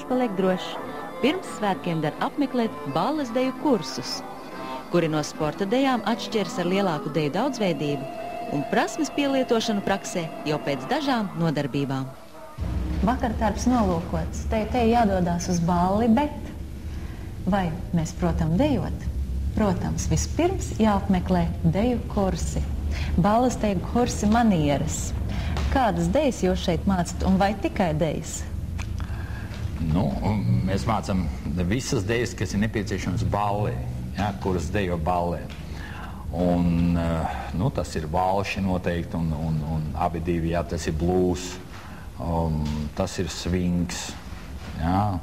Paliek drošs. Pirms svētkiem dar apmeklēt balles deju kursus, kuri no sporta dejām atšķiras ar lielāku deju daudzveidību un prasmes pielietošanu praksē jau pēc dažām nodarbībām. Vakardarbs nolūkots, te jādodās uz balli, bet vai mēs protam dejot? Protams, vispirms jāapmeklē deju kursi. Balles deju kursi manieres. Kādas dejas jūs šeit mācat un vai tikai dejas? Nu, mēs mācām visas dejas, kas ir nepieciešams ballē, ja, kuras dejo ballē. Un, nu, tas ir valši noteikti, un abi divi, jā, tas ir blues, tas ir swings, jā,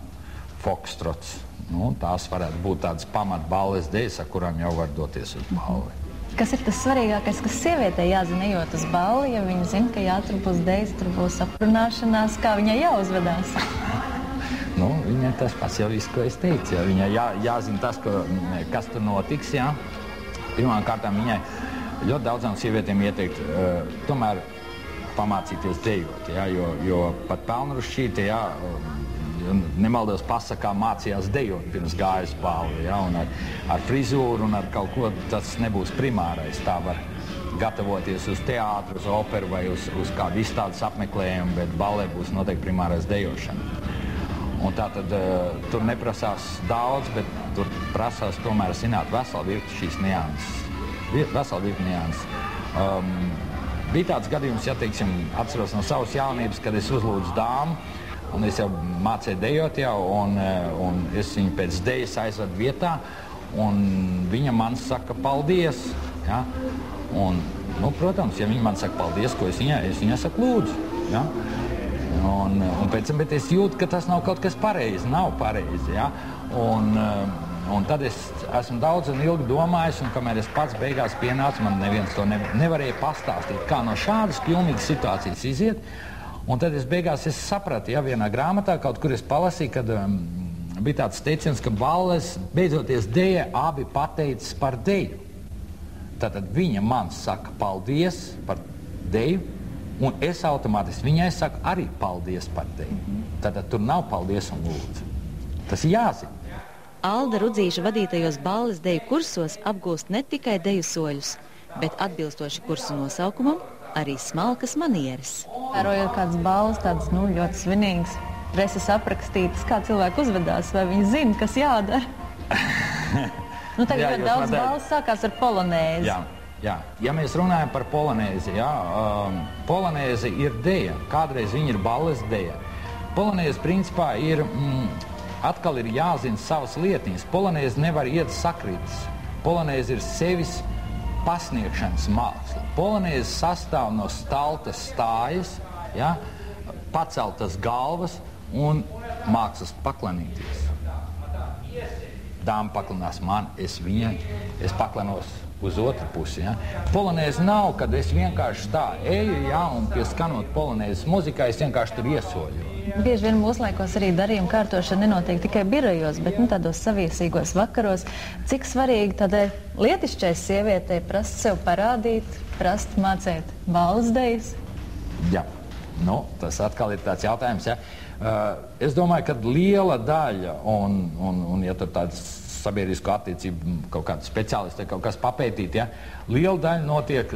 fokstrots. Nu, tās varētu būt tādas pamat balles dejas, ar kurām jau var doties uz balli. Kas ir tas svarīgākais, kas sievietei jāzina, ejot uz balli, ja viņa zina, ka jā, tur būs dejas, tur būs aprunāšanās, kā viņai jāuzvedās? Nu, viņai tas pats jau viss, ko es teicu. Ja. Viņai jāzina tas, kas tur notiks. Ja. Pirmām kārtām viņai ļoti daudzām sievietēm ieteikt tomēr pamācīties dejot. Ja, jo pat pelnrušķīte, ja, nemaldos pasakā, mācījās dejot pirms gājas balli. Ja, un ar frizūru un ar kaut ko tas nebūs primārais. Tā var gatavoties uz teātru, uz operu vai uz kādu izstādes apmeklējumu, bet ballē būs noteikti primārais dejošana. Un tā tad tur neprasās daudz, bet tur prasās tomēr zināt veselu virkni šīs nianses. Veselu virkni nianses. Bija tāds gadījums, ja teiksim, atceros no savas jaunības, kad es uzlūdzu dāmu, un es jau mācēju dejot jau, un es viņu pēc dejas aizvedu vietā, un viņa man saka paldies. Ja? Un, nu, protams, ja viņa man saka paldies, ko es viņai saku lūdzu. Ja? Un pēc tam, bet es jūtu, ka tas nav kaut kas pareizi, nav pareizi, ja? Un tad es esmu daudz un ilgi domājis, un kamēr es pats beigās pienācu, man neviens to nevarēja pastāstīt, kā no šādas pilnīgas situācijas iziet. Un tad es beigās sapratu, ja vienā grāmatā kaut kur es palasīju, kad bija tāds teiciens, ka balles beidzoties deja abi pateicis par deju. Tātad viņa man saka paldies par deju, un es automātiski viņai saku arī paldies par deju. Tātad tur nav paldies un lūdzu. Tas ir jāzina. Alda Rudzīša vadītajos balles deju kursos apgūst ne tikai deju soļus, bet atbilstoši kursu nosaukumam arī smalkas manieres. Vērojot kādas balles, tādas ļoti svinīgas, preses aprakstītas, kā cilvēki uzvedās, vai viņi zina, kas jādara? Tagad ļoti daudz balles sākās ar polonēzi. Jā. Ja mēs runājam par polonēzi, polonēzi ir deja, kādreiz viņa ir balles deja. Polonēzi principā ir, atkal ir jāzina savas lietiņas. Polonēzi nevar iet sakritis. Polonēzi ir sevis pasniegšanas māksla. Polonēzi sastāv no staltas stājas, ja, paceltas galvas un mākslas paklanīties. Dāma paklanās man, es viņai, es paklanos uz otru pusi. Ja. Polonēzi nav, kad es vienkārši tā eju, ja, un pie skanot polonēzes muzikā, es vienkārši tur iesoļu. Bieži vien mūslaikos arī darījuma kārtošana nenotiek tikai birojos, bet tādos saviesīgos vakaros. Cik svarīgi tādai lietišķai sievietei prast sev parādīt, prast mācēt balles dejas? Jā, tas atkal ir tāds jautājums. Ja. Es domāju, ka liela daļa, un ja tur tāds sabiedrisko attiecību kaut kādu speciālistu kaut kas papētīt, ja, liela daļa notiek,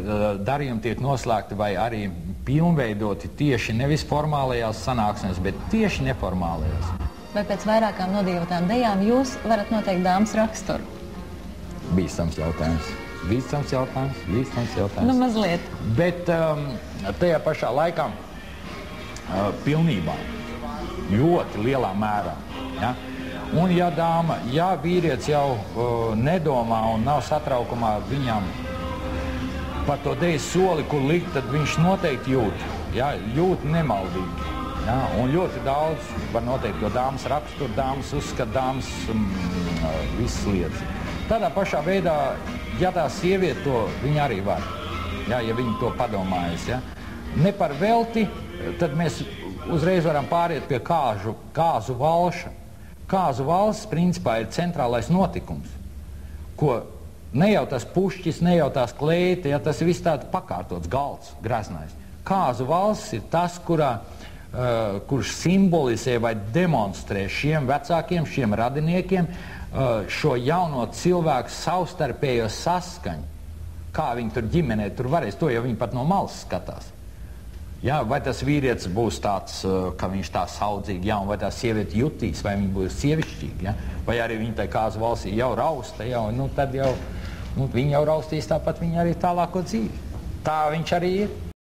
darījumi tiek noslēgti vai arī pilnveidoti tieši nevis formālajās sanāksmēs, bet tieši neformālajās. Vai pēc vairākām nodīvotām dejām jūs varat noteikt dāmas raksturu? Bīstams jautājums. Nu, mazliet. Bet tajā pašā laikā pilnībā, ļoti lielā mērā, ja. Un ja dāma, ja vīrietis jau nedomā un nav satraukumā viņam par to dejas soli, kur likt, tad viņš noteikti jūt, ja, jūt nemaldīgi. Ja, un ļoti daudz var noteikt to dāmas raksturu, dāmas uzskat, dāmas visas lietas. Tādā pašā veidā, ja tā sieviete to, viņa arī var, ja, ja viņa to padomājas. Ja. Ne par velti, tad mēs uzreiz varam pāriet pie kāzu valša. Kāzu valsts, principā, ir centrālais notikums, ko ne jau tas pušķis, ne jau tās kleite, ja tas ir viss tāds pakārtots galds, greznais. Kāzu valsts ir tas, kurā kurš simbolizē vai demonstrē šiem vecākiem, šiem radiniekiem šo jauno cilvēku savstarpējo saskaņu. Kā viņi tur ģimenē tur varēs, to jau viņi pat no malas skatās. Jā, vai tas vīrietis būs tāds, ka viņš tā saudzīgi, jā, un vai tā sieviete jutīs, vai viņa būs sievišķīga, jā? Vai arī viņa tai kāzu valstī jau rausta, tad jau, viņi jau raustīs tāpat viņa arī tālāko dzīvi. Tā viņš arī ir.